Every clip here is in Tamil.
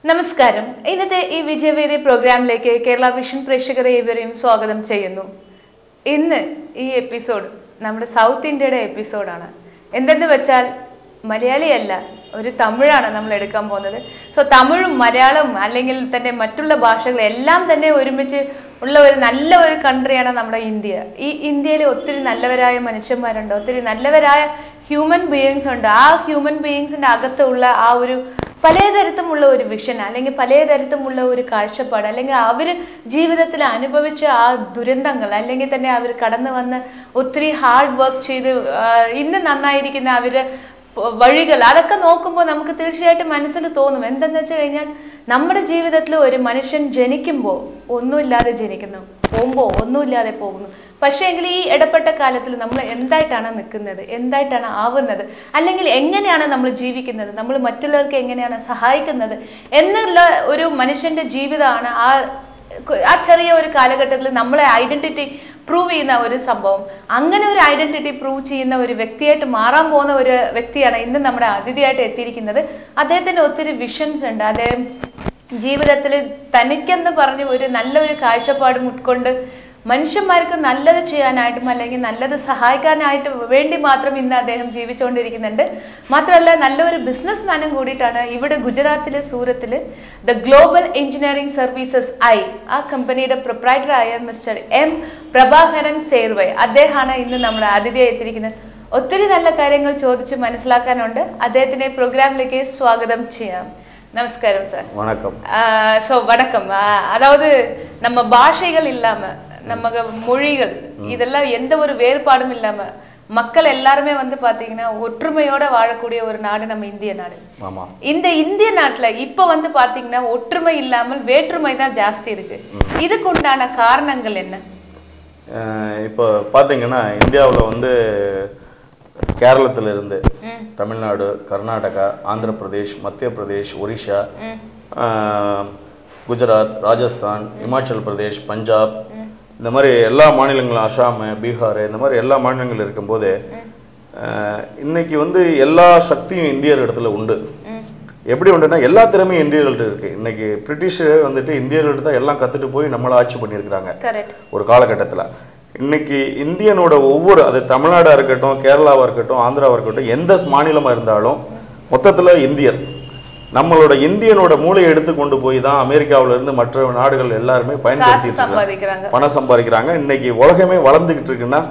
നമസ്കാരം. ഇന്നത്തെ ഈ വിജയവേദി പ്രോഗ്രാമിലേക്ക് കേരള വിഷൻ പ്രേക്ഷകരെ ഏവരെയും സ്വാഗതം ചെയ്യുന്നു. ഇന്ന് ഈ എപ്പിസോഡ് നമ്മുടെ സൗത്ത് ഇന്ത്യയുടെ എപ്പിസോഡാണ്. എന്തെന്ന് വെച്ചാൽ മലയാളിയല്ല, ഒരു തമിഴാണ് നമ്മൾ എടുക്കാൻ പോകുന്നത്. സോ തമിഴും മലയാളവും അല്ലെങ്കിൽ തന്നെ മറ്റുള്ള ഭാഷകളെല്ലാം തന്നെ ഒരുമിച്ച് ഉള്ള ഒരു നല്ല ഒരു കൺട്രിയാണ് നമ്മുടെ ഇന്ത്യ. ഈ ഇന്ത്യയിൽ ഒത്തിരി നല്ലവരായ മനുഷ്യന്മാരുണ്ട്, ഒത്തിരി നല്ലവരായ ഹ്യൂമൻ ബീയിങ്സ് ഉണ്ട്. ആ ഹ്യൂമൻ ബീയിങ്സിൻ്റെ അകത്തുള്ള ആ ഒരു പലതരത്തിലുള്ള ഒരു വിഷൻ അല്ലെങ്കിൽ പലതരത്തിലുള്ള ഒരു കാഴ്ചപ്പാട് അല്ലെങ്കിൽ അവർ ജീവിതത്തിൽ അനുഭവിച്ച ആ ദുരന്തങ്ങൾ അല്ലെങ്കിൽ തന്നെ അവർ കടന്നു വന്ന് ഒത്തിരി ഹാർഡ് വർക്ക് ചെയ്ത് ഇന്ന് നന്നായിരിക്കുന്ന അവർ വഴികൾ അതൊക്കെ നോക്കുമ്പോൾ നമുക്ക് തീർച്ചയായിട്ടും മനസ്സിൽ തോന്നും എന്തെന്ന് വെച്ച് കഴിഞ്ഞാൽ നമ്മുടെ ജീവിതത്തിൽ ഒരു മനുഷ്യൻ ജനിക്കുമ്പോൾ ഒന്നുമില്ലാതെ ജനിക്കുന്നു, പോകുമ്പോൾ ഒന്നുമില്ലാതെ പോകുന്നു. പക്ഷേ എങ്കിൽ ഈ ഇടപെട്ട കാലത്തിൽ നമ്മൾ എന്തായിട്ടാണ് നിൽക്കുന്നത്, എന്തായിട്ടാണ് ആവുന്നത്, അല്ലെങ്കിൽ എങ്ങനെയാണ് നമ്മൾ ജീവിക്കുന്നത്, നമ്മൾ മറ്റുള്ളവർക്ക് എങ്ങനെയാണ് സഹായിക്കുന്നത് എന്നുള്ള ഒരു മനുഷ്യൻ്റെ ജീവിതമാണ് ആ ചെറിയ ഒരു കാലഘട്ടത്തിൽ നമ്മളെ ഐഡന്റിറ്റി പ്രൂവ് ചെയ്യുന്ന ഒരു സംഭവം. അങ്ങനെ ഒരു ഐഡന്റിറ്റി പ്രൂവ് ചെയ്യുന്ന ഒരു വ്യക്തിയായിട്ട് മാറാൻ പോകുന്ന ഒരു വ്യക്തിയാണ് ഇന്ന് നമ്മുടെ അതിഥിയായിട്ട് എത്തിയിരിക്കുന്നത്. അദ്ദേഹത്തിന് ഒത്തിരി വിഷൻസ് ഉണ്ട്. അദ്ദേഹം ജീവിതത്തിൽ തനിക്കെന്ന് പറഞ്ഞ് ഒരു നല്ലൊരു കാഴ്ചപ്പാടും ഉൾക്കൊണ്ട് മനുഷ്യന്മാർക്ക് നല്ലത് ചെയ്യാനായിട്ടും അല്ലെങ്കിൽ നല്ലത് സഹായിക്കാനായിട്ട് വേണ്ടി മാത്രം ഇന്ന് അദ്ദേഹം ജീവിച്ചുകൊണ്ടിരിക്കുന്നുണ്ട്. മാത്രമല്ല നല്ലൊരു ബിസിനസ് മാനും കൂടിയിട്ടാണ്. ഇവിടെ ഗുജറാത്തിലെ സൂറത്തിൽ ദ ഗ്ലോബൽ എഞ്ചിനീയറിംഗ് സർവീസസ് ആ കമ്പനിയുടെ പ്രൊപ്രൈറ്ററായ മിസ്റ്റർ എം പ്രഭാകരൻ സേർവൈ അദ്ദേഹമാണ് ഇന്ന് നമ്മുടെ അതിഥിയായി എത്തിയിരിക്കുന്നത്. ഒത്തിരി നല്ല കാര്യങ്ങൾ ചോദിച്ച് മനസ്സിലാക്കാനുണ്ട്. അദ്ദേഹത്തിനെ പ്രോഗ്രാമിലേക്ക് സ്വാഗതം ചെയ്യാം. நமஸ்காரம் சார். வணக்கம். வணக்கம். அதாவது நம்ம பாஷைகள் இல்லாம நம்ம மொழிகள் இதெல்லாம் எந்த ஒரு வேறுபாடும் இல்லாம மக்கள் எல்லாருமே வந்து பாத்தீங்கன்னா ஒற்றுமையோட வாழக்கூடிய ஒரு நாடு நம்ம இந்திய நாடு. இந்த இந்திய நாட்டுல இப்ப வந்து பாத்தீங்கன்னா ஒற்றுமை இல்லாமல் வேற்றுமை தான் ஜாஸ்தி இருக்கு. இதுக்கு உண்டான காரணங்கள் என்ன? இப்போ பாத்தீங்கன்னா இந்தியாவில் வந்து கேரளத்திலிருந்து தமிழ்நாடு, கர்நாடகா, ஆந்திர பிரதேஷ், மத்திய பிரதேஷ், ஒரிஷா, குஜராத், ராஜஸ்தான், இமாச்சல் பிரதேஷ், பஞ்சாப், இந்த மாதிரி எல்லா மாநிலங்களும், அசாம், பீகார், இந்த மாதிரி எல்லா மாநிலங்களும் இருக்கும்போது இன்னைக்கு வந்து எல்லா சக்தியும் இந்தியர் இடத்துல உண்டு. எப்படி உண்டுன்னா எல்லா திறமையும் இந்தியர்கள்ட்ட இருக்கு. இன்னைக்கு பிரிட்டிஷ் வந்துட்டு இந்தியர்கள்ட்ட தான் எல்லாம் கற்றுட்டு போய் நம்மளை ஆட்சி பண்ணியிருக்கிறாங்க ஒரு காலகட்டத்தில். இன்னைக்கு இந்தியனோட ஒவ்வொரு, அது தமிழ்நாடாக இருக்கட்டும், கேரளாவாக இருக்கட்டும், ஆந்திராவாக இருக்கட்டும், எந்த மாநிலமாக இருந்தாலும் மொத்தத்தில் இந்தியர். நம்மளோட இந்தியனோட மூளையை எடுத்து கொண்டு போய் தான் அமெரிக்காவிலிருந்து மற்ற நாடுகள் எல்லாருமே பயன்படுத்தி பணம் சம்பாதிக்கிறாங்க. இன்னைக்கு உலகமே வளர்ந்துக்கிட்டு இருக்குன்னா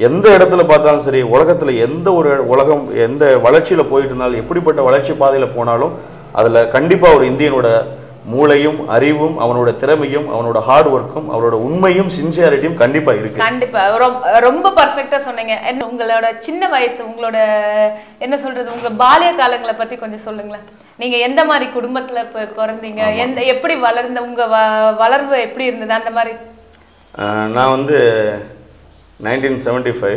எந்த இடத்துல பார்த்தாலும் சரி, உலகத்தில் எந்த ஒரு உலகம் எந்த வளர்ச்சியில் போயிட்டு இருந்தாலும், எப்படிப்பட்ட வளர்ச்சி பாதையில் போனாலும் அதில் கண்டிப்பாக ஒரு இந்தியனோட மூளையும் அறிவும் அவனோட திறமையும் அவனோட ஹார்ட் ஒர்க்கும் அவனோட உண்மையும் சின்சியாரிட்டியும் கண்டிப்பா இருக்கு. கண்டிப்பா ரொம்ப பர்ஃபெக்ட்டா சொன்னீங்க. உங்களோட சின்ன வயசு, உங்களோட என்ன சொல்றது, உங்க பால்ய காலங்களை பத்தி கொஞ்சம் சொல்லுங்களேன். நீங்க எந்த மாதிரி குடும்பத்துல பிறந்தீங்க, எப்படி வளர்ந்த, உங்க வளர்வு எப்படி இருந்தது அந்த மாதிரி? நான் வந்து 1975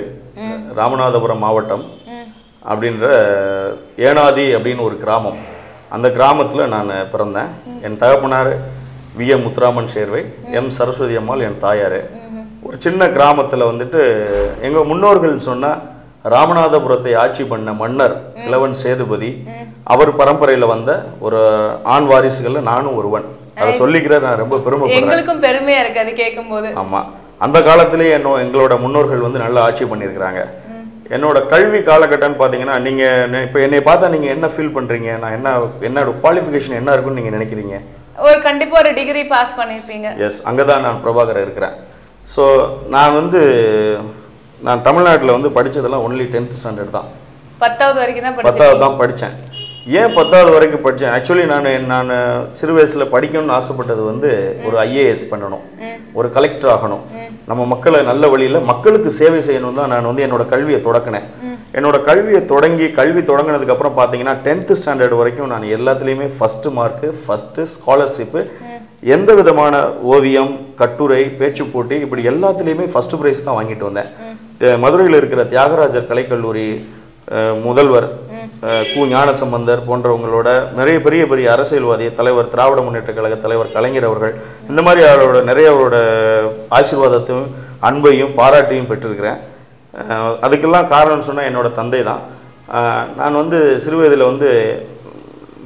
ராமநாதபுரம் மாவட்டம் அப்படின்ற ஏனாதி அப்படின்னு ஒரு கிராமம், அந்த கிராமத்தில் நான் பிறந்தேன். என் தகப்பனார் விஎம் முத்துராமன் சேர்வை, எம் சரஸ்வதி அம்மாள் என் தாயார். ஒரு சின்ன கிராமத்தில் வந்துட்டு எங்கள் முன்னோர்கள் சொன்னால் ராமநாதபுரத்தை ஆட்சி பண்ண மன்னர் இளவன் சேதுபதி, அவர் பரம்பரையில் வந்த ஒரு ஆண் வாரிசுகளில் நானும் ஒருவன். அதை சொல்லிக்கிற நான் ரொம்ப பெருமைப்படுறேன். எங்களுக்கும் பெருமையா இருக்கு அது கேட்கும்போது. ஆமாம், அந்த காலத்திலேயே எங்களோட முன்னோர்கள் வந்து நல்லா ஆட்சி பண்ணியிருக்கிறாங்க. என்னோட கல்வி காலகட்டம்னு பார்த்தீங்கன்னா, நீங்கள் இப்போ என்னை பார்த்தா நீங்கள் என்ன ஃபீல் பண்ணுறீங்க? நான் என்னோட குவாலிஃபிகேஷன் என்ன இருக்குன்னு நீங்கள் நினைக்கிறீங்க? கண்டிப்பாக ஒரு டிகிரி பாஸ் பண்ணியிருப்பீங்க. எஸ், அங்கே தான் நான் பிரபாகர் இருக்கிறேன். ஸோ நான் தமிழ்நாட்டில் வந்து படித்ததெல்லாம் ஒன்லி 10th ஸ்டாண்டர்ட் தான். 10வது வரைக்கும் தான் 10வது தான் படித்தேன். ஏன் 10வது வரைக்கும் படித்தேன்? ஆக்சுவலி நான் சிறு வயசில் படிக்கணும்னு ஆசைப்பட்டது வந்து ஒரு ஐஏஎஸ் பண்ணணும், ஒரு கலெக்டர் ஆகணும், நம்ம மக்களை நல்ல வழியில் மக்களுக்கு சேவை செய்யணும் தான் நான் வந்து என்னோட கல்வியை தொடங்கினேன். என்னோட கல்வியை கல்வி தொடங்கினதுக்கு அப்புறம் பார்த்தீங்கன்னா 10th ஸ்டாண்டர்ட் வரைக்கும் நான் எல்லாத்துலேயுமே ஃபஸ்ட்டு மார்க்கு, ஃபஸ்ட்டு ஸ்காலர்ஷிப்பு, எந்த விதமான ஓவியம், கட்டுரை, பேச்சு போட்டி, இப்படி எல்லாத்துலேயுமே ஃபஸ்ட்டு ப்ரைஸ் தான் வாங்கிட்டு வந்தேன். மதுரையில் இருக்கிற தியாகராஜர் கலைக்கல்லூரி முதல்வர் கு ஞானசம்பந்தர் போன்றவங்களோட நிறைய பெரிய பெரிய அரசியல்வாதி தலைவர், திராவிட முன்னேற்ற கழக தலைவர் கலைஞர் அவர்கள், இந்த மாதிரி அவரோட ஆசீர்வாதத்தையும் அன்பையும் பாராட்டியும் பெற்றிருக்கிறேன். அதுக்கெல்லாம் காரணம்னு சொன்னால் என்னோட தந்தை தான். நான் வந்து சிறு வயதில் வந்து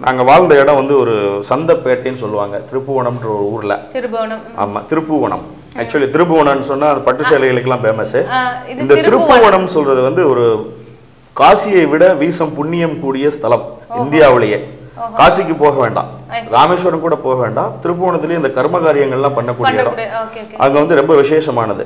நாங்கள் வாழ்ந்த இடம் வந்து ஒரு சந்தப்பேட்டைன்னு சொல்லுவாங்க, திருப்புவனம்ன்ற ஒரு ஊரில். ஆமாம், திருப்புவனம். ஆக்சுவலி திருப்புவனம்னு சொன்னால் அது பட்டு சேலைகளுக்கெல்லாம் ஃபேமஸு. இந்த திருப்புவனம் சொல்கிறது வந்து ஒரு காசியை விட வீசம் புண்ணியம் கூடிய ஸ்தலம் இந்தியாவிலேயே. காசிக்கு போக வேண்டாம், ராமேஸ்வரம் கூட போக வேண்டாம், திருப்புவனத்திலேயே இந்த கர்ம காரியங்கள்லாம் பண்ணக்கூடிய இடம். அங்கே வந்து ரொம்ப விசேஷமானது.